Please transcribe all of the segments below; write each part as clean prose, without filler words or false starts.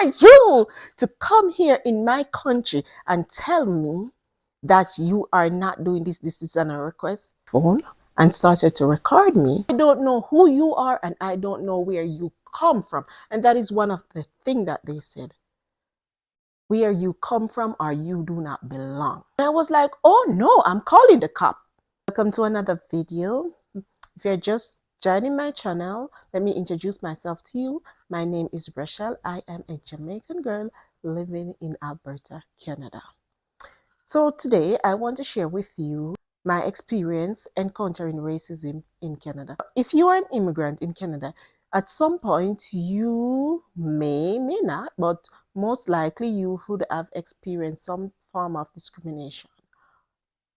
are you to come here in my country and tell me that you are not doing this? This is an request phone and started to record me. I don't know who you are and I don't know where you come from. And that is one of the things that they said. Where you come from or you do not belong. And I was like, oh no, I'm calling the cop. Welcome to another video. If you're just joining my channel, let me introduce myself to you. My name is Rachel. I am a Jamaican girl living in Alberta, Canada. So today I want to share with you my experience encountering racism in Canada. If you are an immigrant in Canada, at some point you may not, but most likely you would have experienced some form of discrimination.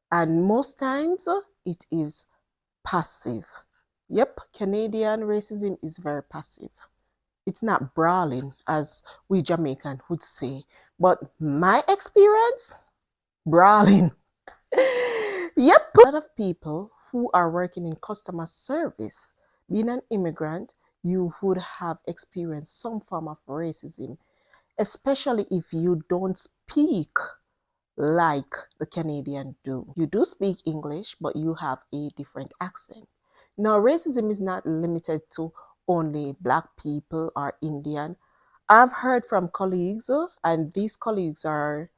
And most times it is passive. Yep, Canadian racism is very passive. It's not brawling, as we Jamaican would say. But my experience, brawling. Yep. A lot of people who are working in customer service, being an immigrant, you would have experienced some form of racism, especially if you don't speak like the Canadian do. You do speak English, but you have a different accent. Now, racism is not limited to only Black people or Indian. I've heard from colleagues, and these colleagues are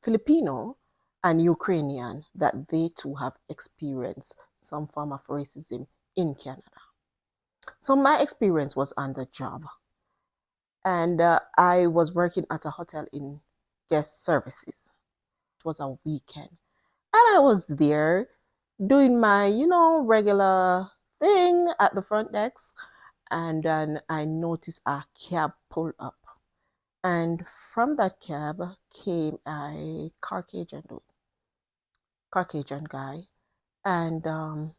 Filipino and Ukrainian, that they too have experienced some form of racism in Canada. So my experience was on the job, and I was working at a hotel in guest services. It was a weekend, and I was there doing my, regular thing at the front desk, and then I noticed a cab pull up, and from that cab came a Caucasian guy, and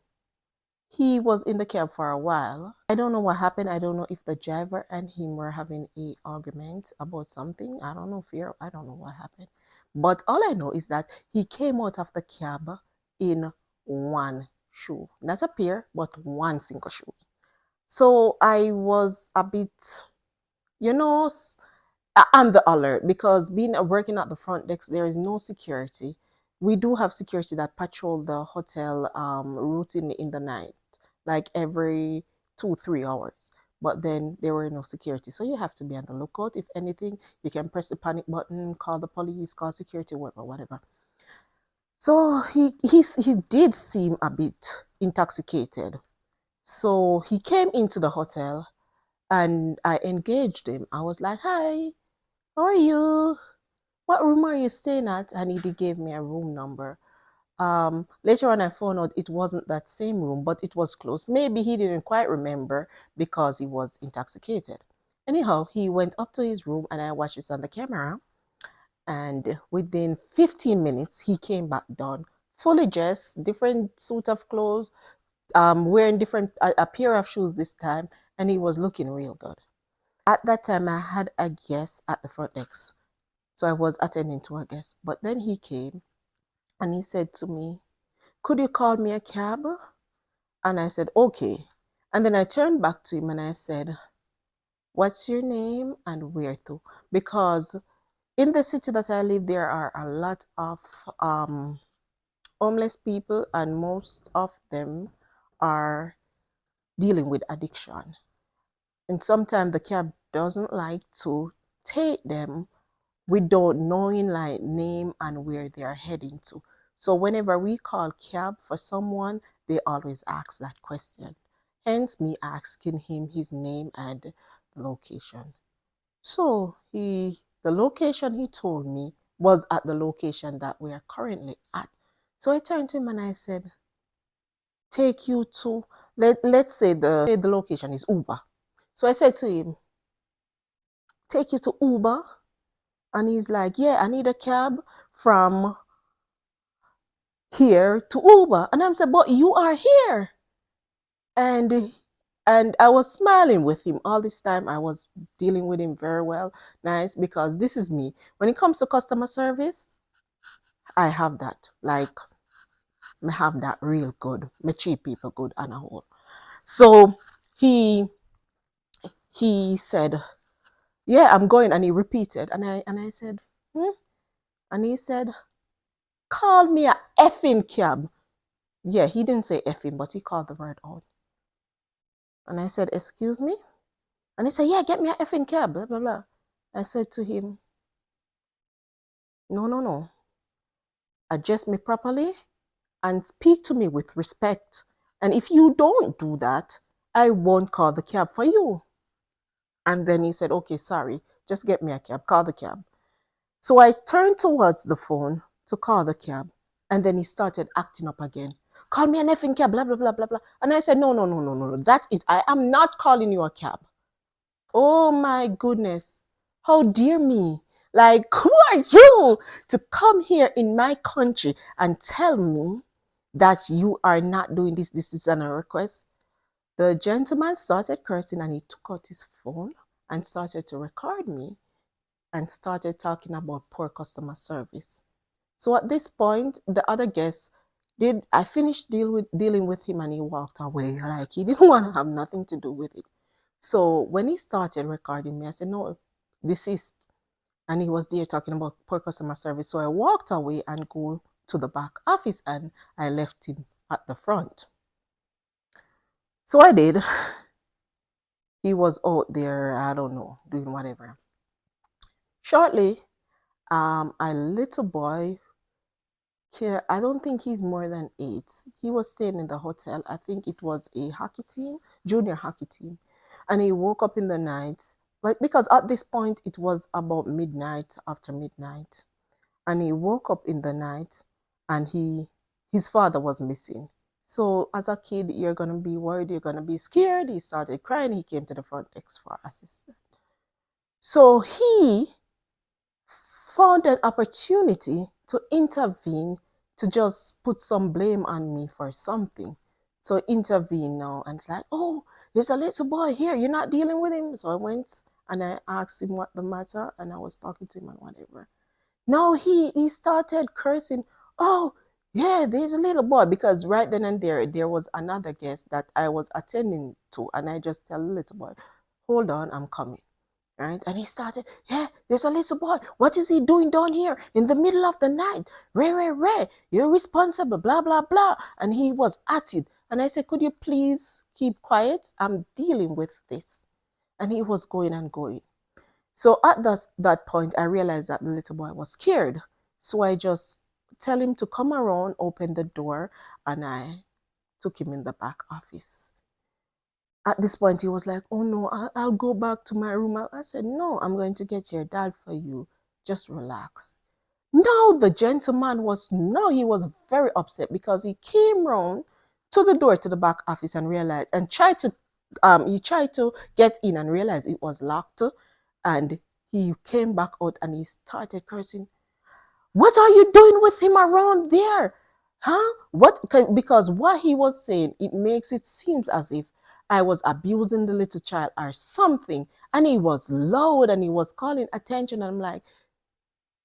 he was in the cab for a while. I don't know what happened. I don't know if the driver and him were having a argument about something. I don't know, fear. I don't know what happened. But all I know is that he came out of the cab in one shoe. Not a pair, but one single shoe. So I was a bit, you know, on the alert, because being working at the front desk, there is no security. We do have security that patrol the hotel routinely in the night, like every 2-3 hours. But then there were no security, so you have to be on the lookout. If anything, you can press the panic button, call the police, call security, whatever. So he did seem a bit intoxicated. So he came into the hotel and I engaged him. I was like, "Hi, how are you? What room are you staying at?" And he gave me a room number. Later on, I found out it wasn't that same room, but it was close. Maybe he didn't quite remember because he was intoxicated. Anyhow, he went up to his room and I watched it on the camera. And within 15 minutes, he came back down, fully dressed, different suit of clothes, wearing a pair of shoes this time, and he was looking real good. At that time, I had a guest at the front desk. So I was attending to a guest. But then he came and he said to me, "Could you call me a cab?" And I said, "Okay." And then I turned back to him and I said, "What's your name and where to?" Because in the city that I live, there are a lot of homeless people, and most of them are dealing with addiction. And sometimes the cab doesn't like to take them without knowing like name and where they are heading to. So whenever we call cab for someone, they always ask that question. Hence me asking him his name and the location. So the location he told me was at the location that we are currently at. So I turned to him and I said, "Take you to, let's say the location is Uber." So I said to him, "Take you to Uber?" And he's like, "Yeah, I need a cab from here to Uber." And I'm saying, "But you are here." And I was smiling with him all this time. I was dealing with him very well, nice, because this is me. When it comes to customer service, I have that. Like, I have that real good. Me treat people good on a whole. So he said, Yeah, I'm going. And he repeated. And I said, hmm? And he said, call me a effing cab. Yeah, he didn't say effing, but he called the word out. And I said, excuse me? And he said, yeah, get me a effing cab, blah, blah, blah. I said to him, no, no, no. Address me properly and speak to me with respect. And if you don't do that, I won't call the cab for you. And then he said, okay, sorry, just get me a cab, call the cab. So I turned towards the phone to call the cab. And then he started acting up again. Call me an effing cab, blah, blah, blah, blah, blah. And I said, no, no, no, no, no, no. That's it. I am not calling you a cab. Oh my goodness. How dear me. Like, who are you to come here in my country and tell me that you are not doing this? This is an request. The gentleman started cursing and he took out his phone and started to record me and started talking about poor customer service. So at this point, the other guests did. I finished dealing with him, and he walked away like he didn't want to have nothing to do with it. So when he started recording me, I said, "No, this is," and he was there talking about poor customer service. So I walked away and go to the back office, and I left him at the front. So I did. He was out there, I don't know, doing whatever. Shortly, a little boy here, I don't think he's more than 8. He was staying in the hotel. I think it was a hockey team, junior hockey team. And he woke up in the night, like because at this point it was about midnight, after midnight. And he woke up in the night and his father was missing. So as a kid, you're gonna be worried, you're gonna be scared. He started crying, he came to the front desk for assistance. So he found an opportunity to intervene, to just put some blame on me for something. So intervene now and it's like, oh, there's a little boy here, you're not dealing with him. So I went and I asked him what the matter and I was talking to him and whatever. Now he started cursing, oh yeah, there's a little boy, because right then and there was another guest that I was attending to, and I just tell the little boy, hold on, I'm coming. Right? And he started, yeah, there's a little boy. What is he doing down here in the middle of the night? Ray, you're responsible, blah, blah, blah. And he was at it. And I said, could you please keep quiet? I'm dealing with this. And he was going and going. So at that point, I realized that the little boy was scared. So I just tell him to come around, open the door, and I took him in the back office. At this point, he was like, oh no, I'll go back to my room. I said, no, I'm going to get your dad for you. Just relax. No, the gentleman was, no, he was very upset because he came round to the door to the back office and realized, and he tried to get in and realized it was locked. And he came back out and he started cursing, what are you doing with him around there? Huh? What? Because what he was saying, it makes it seem as if I was abusing the little child or something. And he was loud and he was calling attention. And I'm like,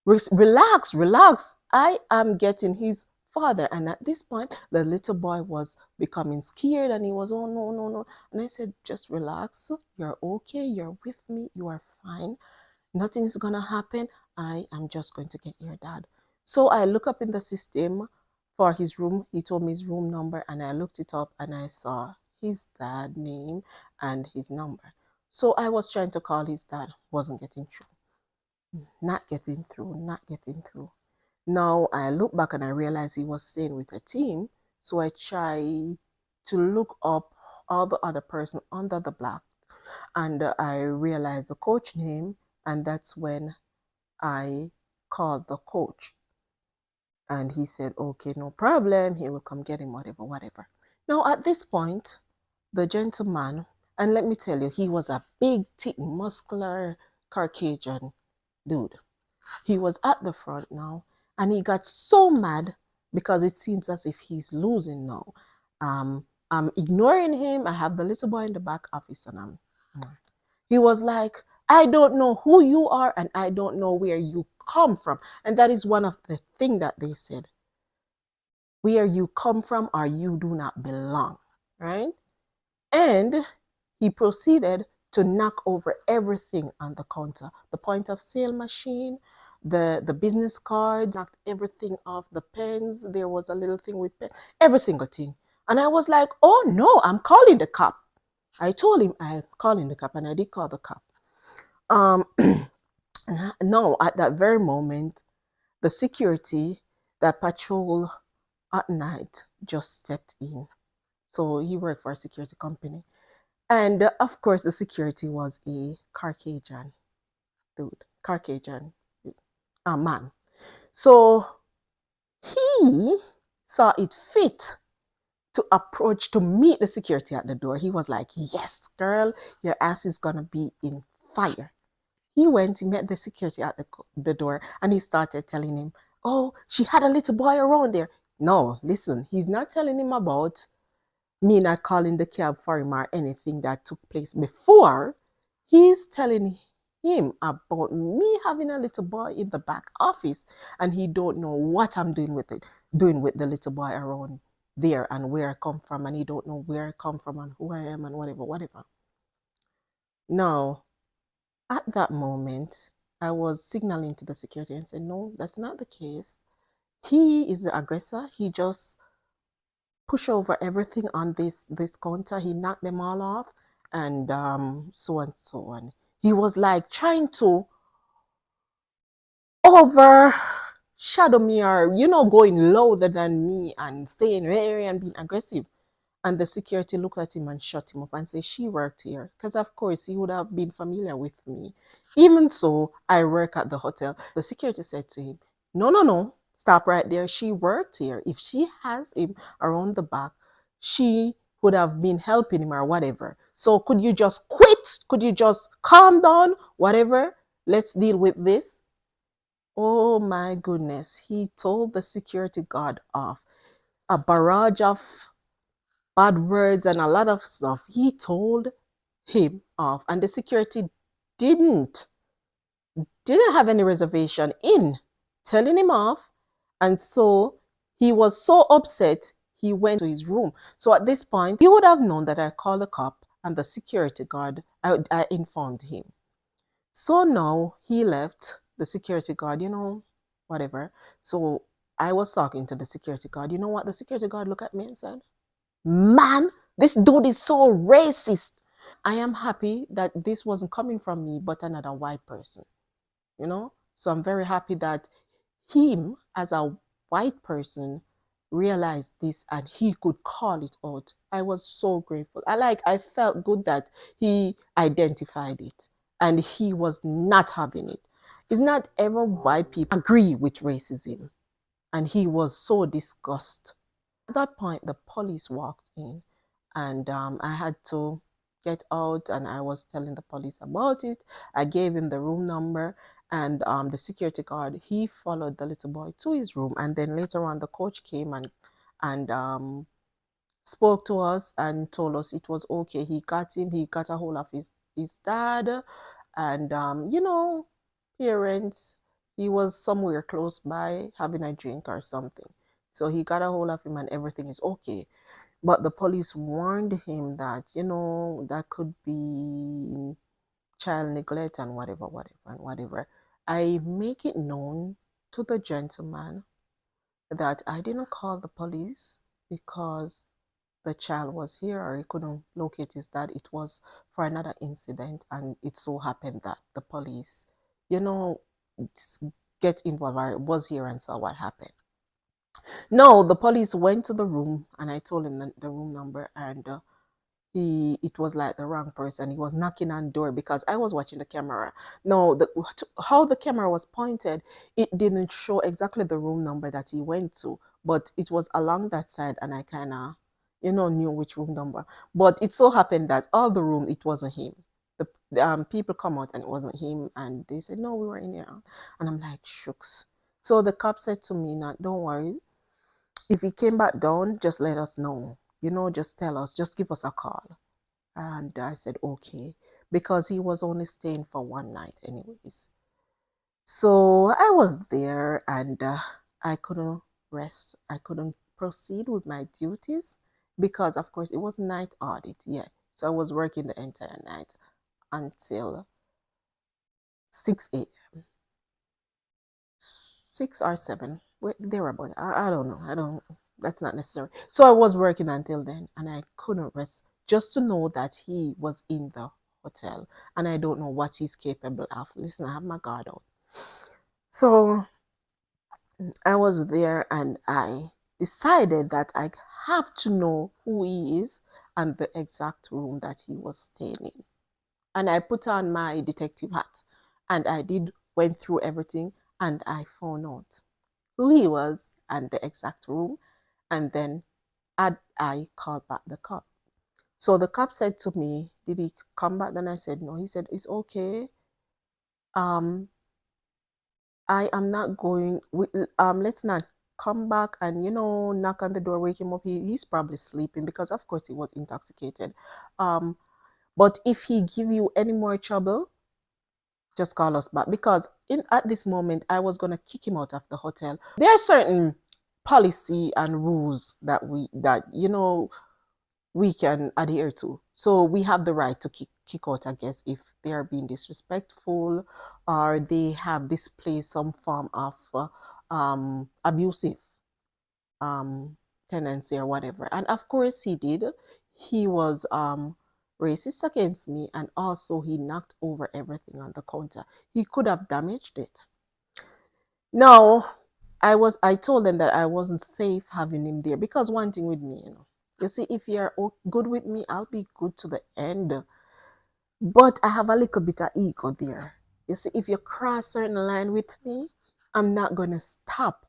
relax, relax. I am getting his father. And at this point, the little boy was becoming scared and he was, oh, no, no, no. And I said, just relax. You're okay. You're with me. You are fine. Nothing is gonna happen. I am just going to get your dad. So I look up in the system for his room. He told me his room number, and I looked it up and I saw his dad name and his number. So I was trying to call his dad, wasn't getting through, not getting through, not getting through. Now I look back and I realize he was staying with a team. So I try to look up all the other person under the block, and I realized the coach name, and that's when I called the coach and he said, okay, no problem. He will come get him, whatever, whatever. Now, at this point, the gentleman, and let me tell you, he was a big, thick, muscular Caucasian dude. He was at the front now and he got so mad because it seems as if he's losing now. I'm ignoring him. I have the little boy in the back office and he was like, I don't know who you are and I don't know where you come from. And that is one of the things that they said. Where you come from or you do not belong, right? And he proceeded to knock over everything on the counter. The point of sale machine, the business cards, knocked everything off, the pens. There was a little thing with pen, every single thing. And I was like, oh no, I'm calling the cop. I told him I'm calling the cop, and I did call the cop. Um, no, at that very moment, the security that patrol at night just stepped in. So he worked for a security company. And of course, the security was a Caucasian dude, Caucasian man. So he saw it fit to approach to meet the security at the door. He was like, yes, girl, your ass is going to be in fire. He went, he met the security at the door, and he started telling him, oh, she had a little boy around there. No, listen, he's not telling him about me not calling the cab for him or anything that took place before. He's telling him about me having a little boy in the back office, and he don't know what I'm doing with it, doing with the little boy around there, and where I come from, and he don't know where I come from and who I am and whatever, whatever. Now, at that moment, I was signaling to the security and said, no, that's not the case. He is the aggressor. He just push over everything on this counter. He knocked them all off, and so and so on. He was like trying to overshadow me, or going louder than me and saying very and being aggressive. And the security looked at him and shut him up and said, she worked here. Because of course he would have been familiar with me. Even so, I work at the hotel. The security said to him, no, no, no, stop right there. She worked here. If she has him around the back, she would have been helping him or whatever. So could you just quit? Could you just calm down? Whatever. Let's deal with this. Oh my goodness. He told the security guard off. A barrage of bad words and a lot of stuff. He told him off, and the security didn't didn't have any reservation in telling him off, and so he was so upset he went to his room. So at this point, he would have known that I called the cop and the security guard. I informed him. So now he left. The security guard, whatever. So I was talking to the security guard. You know what? The security guard looked at me and said, man, this dude is so racist. I am happy that this wasn't coming from me, but another white person. So I'm very happy that him, as a white person, realized this and he could call it out. I was so grateful. I felt good that he identified it and he was not having it. It's not ever white people agree with racism. And he was so disgusted. At that point, the police walked in, and I had to get out, and I was telling the police about it. I gave him the room number, and the security guard, he followed the little boy to his room, and then later on, the coach came and spoke to us and told us it was okay. He got him. He got a hold of his dad, and parents. He was somewhere close by having a drink or something. So he got a hold of him and everything is okay. But the police warned him that, that could be child neglect and whatever, whatever, and whatever. I make it known to the gentleman that I didn't call the police because the child was here or he couldn't locate his dad. It was for another incident, and it so happened that the police, you know, get involved or was here and saw what happened. No, the police went to the room and I told him the room number, and it was like the wrong person. He was knocking on the door because I was watching the camera. No, how the camera was pointed, it didn't show exactly the room number that he went to, but it was along that side, and I kind of, knew which room number. But it so happened that all the room, it wasn't him. The people come out and it wasn't him, and they said, no, we were in here, and I'm like, shucks. So the cop said to me, "Now, don't worry. If he came back down, just let us know. Just tell us. Just give us a call." And I said, okay, because he was only staying for one night, anyways. So I was there, and I couldn't rest. I couldn't proceed with my duties because, of course, it was night audit. Yeah. So I was working the entire night. until 6 a.m. 6 or 7. They were about. I don't know. I don't. That's not necessary. So I was working until then, and I couldn't rest just to know that he was in the hotel, and I don't know what he's capable of. Listen, I have my guard out. So I was there, and I decided that I have to know who he is and the exact room that he was staying in. And I put on my detective hat, and I did went through everything, and I found out who he was and the exact room. And then I called back the cop. So the cop said to me, "Did he come back?" Then I said, "No." He said, "It's okay. Um, I am not going. Let's not come back and knock on the door, wake him up. He's probably sleeping because of course he was intoxicated. Um, but if he give you any more trouble, just call us back because in at this moment I was gonna kick him out of the hotel. There are certain policy and rules that we can adhere to. So we have the right to kick out a guest if they are being disrespectful or they have displayed some form of abusive um, tendency or whatever. And of course he did. He was racist against me, and also he knocked over everything on the counter. He could have damaged it. No, I told them that I wasn't safe having him there because one thing with me, you see, if you're good with me, I'll be good to the end. But I have a little bit of ego there. You see, if you cross certain line with me, I'm not gonna stop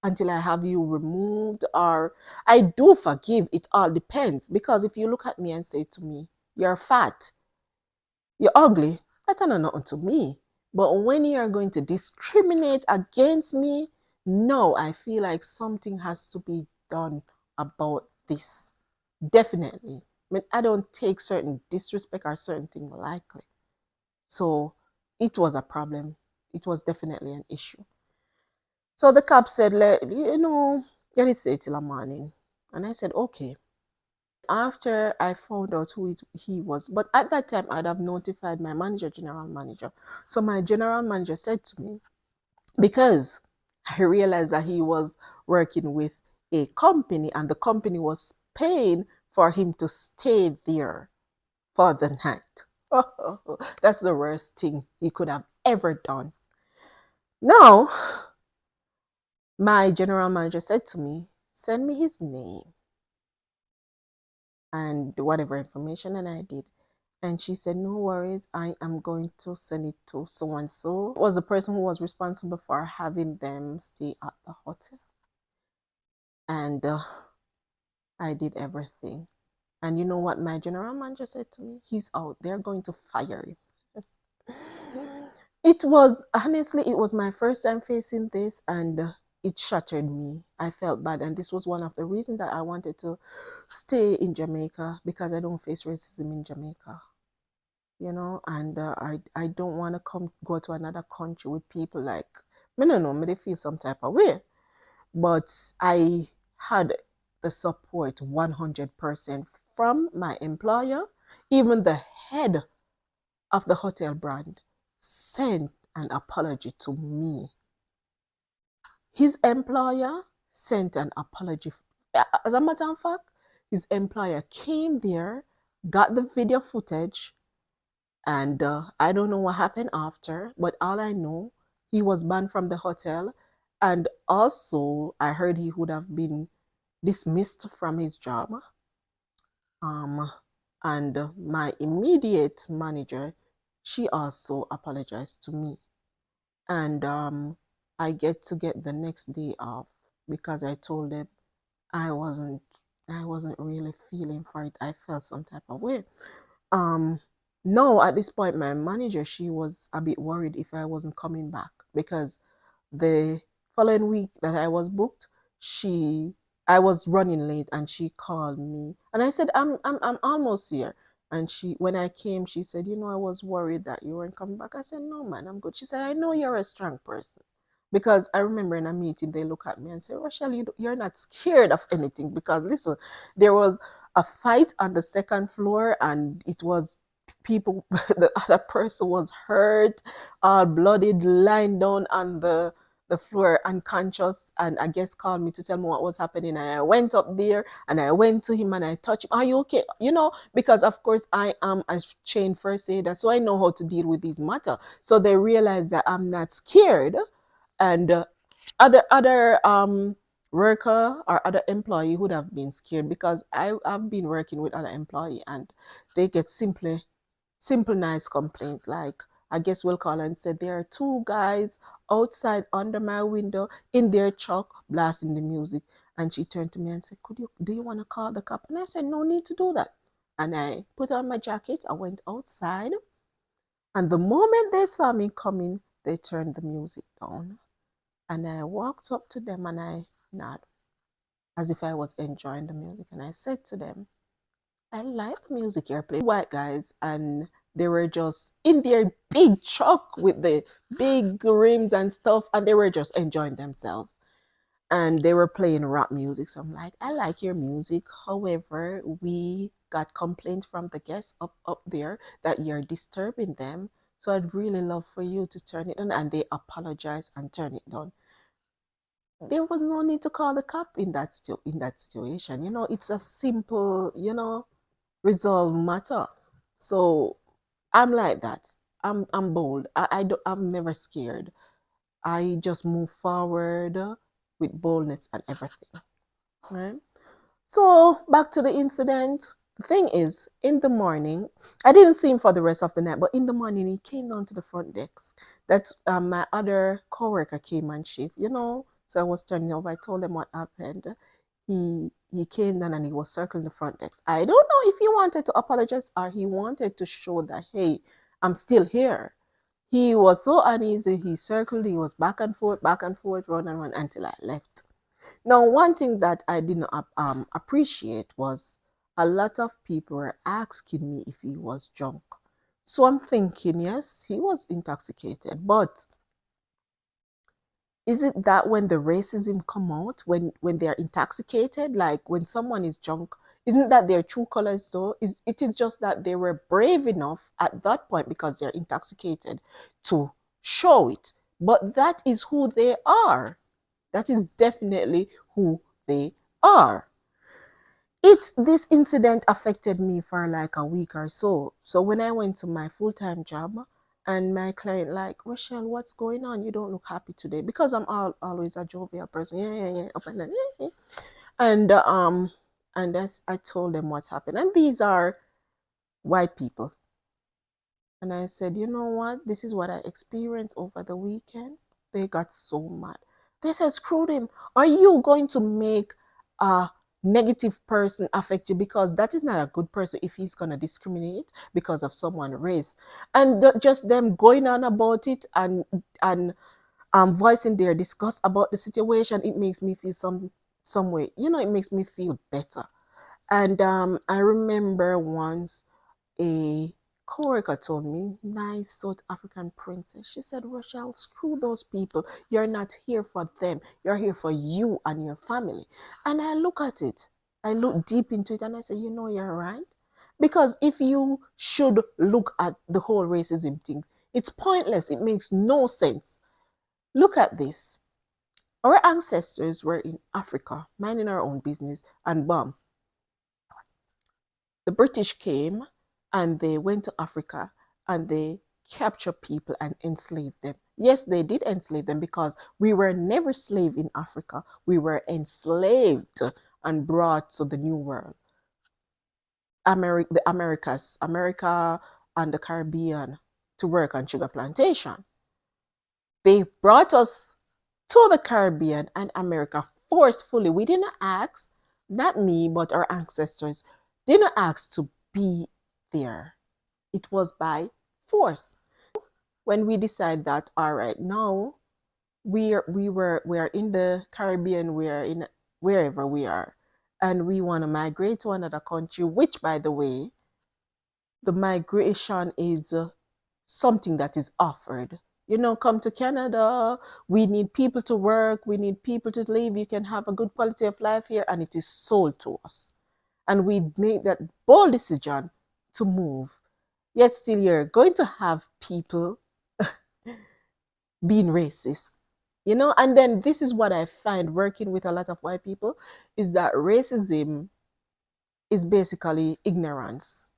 until I have you removed, or I do forgive. It all depends because if you look at me and say to me, "You're fat, you're ugly," that ain't nothing to me. But when you are going to discriminate against me, no, I feel like something has to be done about this. Definitely. I mean, I don't take certain disrespect or certain thing lightly. So it was a problem. It was definitely an issue. So the cop said, let it stay till the morning. And I said, okay. After I found out who he was, but at that time I'd have notified my manager, general manager. So my general manager said to me, because I realized that he was working with a company and the company was paying for him to stay there for the night. That's the worst thing he could have ever done. Now, my general manager said to me, send me his name and whatever information, and I did. And she said, no worries, I am going to send it to so and so. Was the person who was responsible for having them stay at the hotel. And I did everything. And you know what my general manager said to me? He's out. They're going to fire him. It was, honestly, it was my first time facing this, and it shattered me. I felt bad, and this was one of the reasons that I wanted to stay in Jamaica because I don't face racism in Jamaica, and I don't want to go to another country with people like me. No, no, me they feel some type of way, but I had the support 100% from my employer. Even the head of the hotel brand sent an apology to me. His employer sent an apology. As a matter of fact, his employer came there, got the video footage, and I don't know what happened after, but all I know, he was banned from the hotel. And also, I heard he would have been dismissed from his job. Um, and my immediate manager, she also apologized to me. And I get the next day off because I told them I wasn't I wasn't really feeling for it. I felt some type of way. Um, no, at this point, my manager, she was a bit worried if I wasn't coming back because the following week that I was booked, she I was running late and she called me and I said I'm almost here. And when I came, she said, I was worried that you weren't coming back. I said, no man, I'm good. She said, I know you're a strong person. Because I remember in a meeting they look at me and say, Rochelle, you're not scared of anything. Because listen, there was a fight on the second floor and it was people, the other person was hurt, all bloodied, lying down on the floor unconscious, and I guess called me to tell me what was happening. And I went up there and I went to him and I touched him. Are you okay? You know, because of course I am a trained first aider, so I know how to deal with these matter. So they realized that I'm not scared, and other worker or other employee would have been scared, because I've been working with other employee and they get simple nice complaint like, I guess we'll call and say there are two guys outside under my window in their truck blasting the music. And she turned to me and said, could you do you want to call the cop? And I said, no need to do that. And I put on my jacket, I went outside, and the moment they saw me coming, they turned the music down. And I walked up to them and I nodded as if I was enjoying the music. And I said to them, I like the music you're playing. White guys, and they were just in their big truck with the big rims and stuff, and they were just enjoying themselves. And they were playing rock music. So I'm like, I like your music. However, we got complaints from the guests up there that you're disturbing them. So I'd really love for you to turn it on. And they apologize and turn it down. There was no need to call the cop in in that situation. You know, it's a simple, resolve matter. So I'm like that. I'm bold. I'm never scared. I just move forward with boldness and everything. Right? So back to the incident. The thing is, in the morning, I didn't see him for the rest of the night, but in the morning he came down to the front desk. That's my other coworker came on shift. So I was turning over. I told him what happened. He came down and he was circling the front desk. I don't know if he wanted to apologize or he wanted to show that, hey, I'm still here. He was so uneasy. He circled. He was back and forth, run and run until I left. Now, one thing that I didn't appreciate was a lot of people were asking me if he was drunk. So I'm thinking, yes, he was intoxicated, but is it that when the racism come out, when they're intoxicated, like when someone is drunk, isn't that their true colors though? It is just that they were brave enough at that point because they're intoxicated to show it. But that is who they are. That is definitely who they are. This incident affected me for like a week or so. So when I went to my full-time job and my client like, Rochelle, what's going on? You don't look happy today. Because I'm always a jovial person. Yeah, yeah, yeah. Up and down. Yeah, yeah. And I told them what's happened. And these are white people. And I said, you know what? This is what I experienced over the weekend. They got so mad. They said, screw them. Are you going to make a negative person affect you? Because that is not a good person if he's going to discriminate because of someone's race. And just them going on about it and voicing their disgust about the situation, it makes me feel some way. It makes me feel better. And I remember once a coworker told me, nice South African princess. She said, Rochelle, screw those people. You're not here for them. You're here for you and your family. And I look at it. I look deep into it and I say, you're right. Because if you should look at the whole racism thing, it's pointless. It makes no sense. Look at this. Our ancestors were in Africa, minding our own business, and boom, the British came and they went to Africa and they captured people and enslaved them. Yes, they did enslave them because we were never slave in Africa. We were enslaved and brought to the New World. The Americas, America and the Caribbean to work on sugar plantation. They brought us to the Caribbean and America forcefully. We didn't ask, not me, but our ancestors didn't ask to be there. It was by force. When we decide that, all right, now we are in the Caribbean, we are in wherever we are, and we want to migrate to another country, which by the way, the migration is something that is offered. Come to Canada. We need people to work. We need people to live. You can have a good quality of life here, and it is sold to us. And we made that bold decision to move. yet still you're going to have people being racist. You know, and then this is what I find working with a lot of white people is that racism is basically ignorance.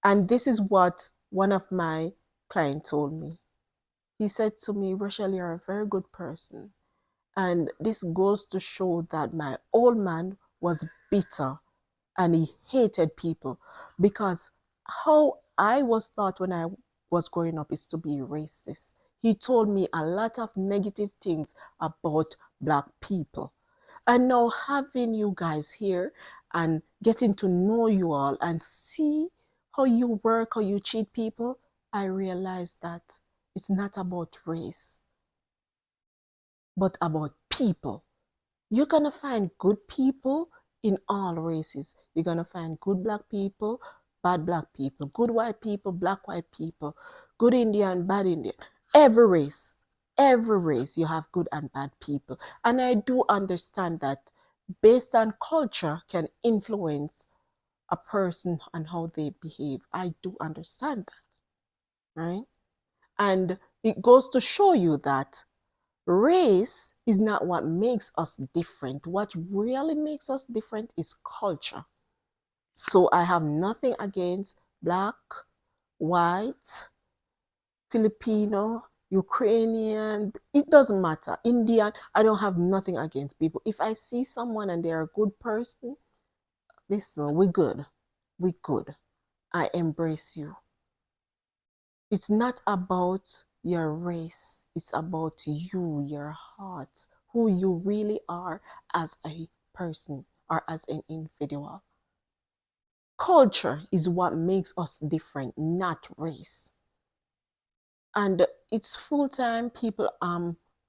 And this is what one of my clients told me. He said to me, Rochelle, you're a very good person. And this goes to show that my old man was bitter and he hated people because how I was taught when I was growing up is to be racist. He told me a lot of negative things about black people. And now having you guys here and getting to know you all and see how you work, how you treat people, I realized that it's not about race, but about people. You're gonna find good people in all races. You're gonna find good black people, bad black people, good white people, black white people, good Indian, bad Indian. Every every race, you have good and bad people. And I do understand that based on culture can influence a person and how they behave. I do understand that, right? And it goes to show you that race is not what makes us different. What really makes us different is culture. So I have nothing against black, white, Filipino, Ukrainian, it doesn't matter. Indian, I don't have nothing against people. If I see someone and they're a good person, listen, we good. We good. I embrace you. It's not about your race, it's about you, your heart, who you really are as a person or as an individual. Culture is what makes us different, not race. And it's full time people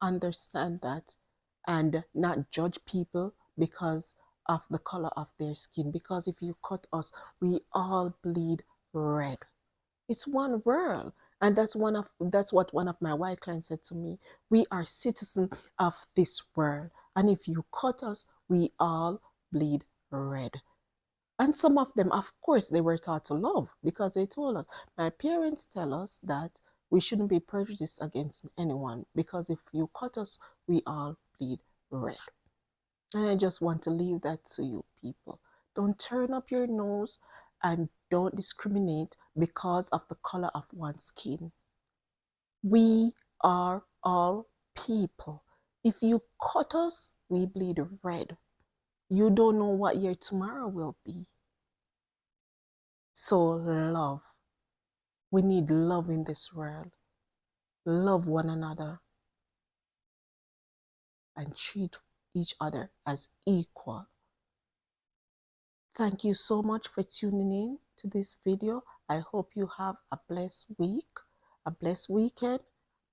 understand that and not judge people because of the color of their skin. Because if you cut us, we all bleed red. It's one world. And that's what one of my white clients said to me. We are citizens of this world. And if you cut us, we all bleed red. And some of them, of course, they were taught to love because they told us. My parents tell us that we shouldn't be prejudiced against anyone because if you cut us, we all bleed red. And I just want to leave that to you people. Don't turn up your nose and don't discriminate because of the color of one's skin. We are all people. If you cut us, we bleed red. You don't know what your tomorrow will be. So love. We need love in this world. Love one another and treat each other as equal. Thank you so much for tuning in to this video. I hope you have a blessed week, a blessed weekend.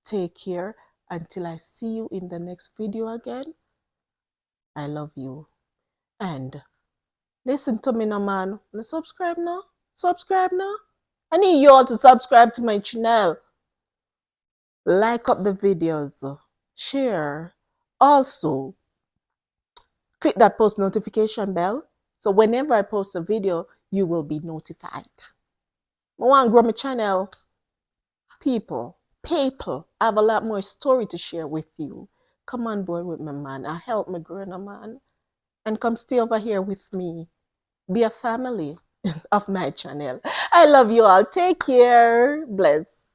Take care until I see you in the next video again. I love you. And listen to me now, man. Subscribe now. Subscribe now. I need you all to subscribe to my channel. Like up the videos. Share. Also, click that post notification bell. So whenever I post a video, you will be notified. I want to grow my channel. People. I have a lot more story to share with you. Come on board with me, man. I help me grow, man. And come stay over here with me. Be a family of my channel. I love you all. Take care. Bless.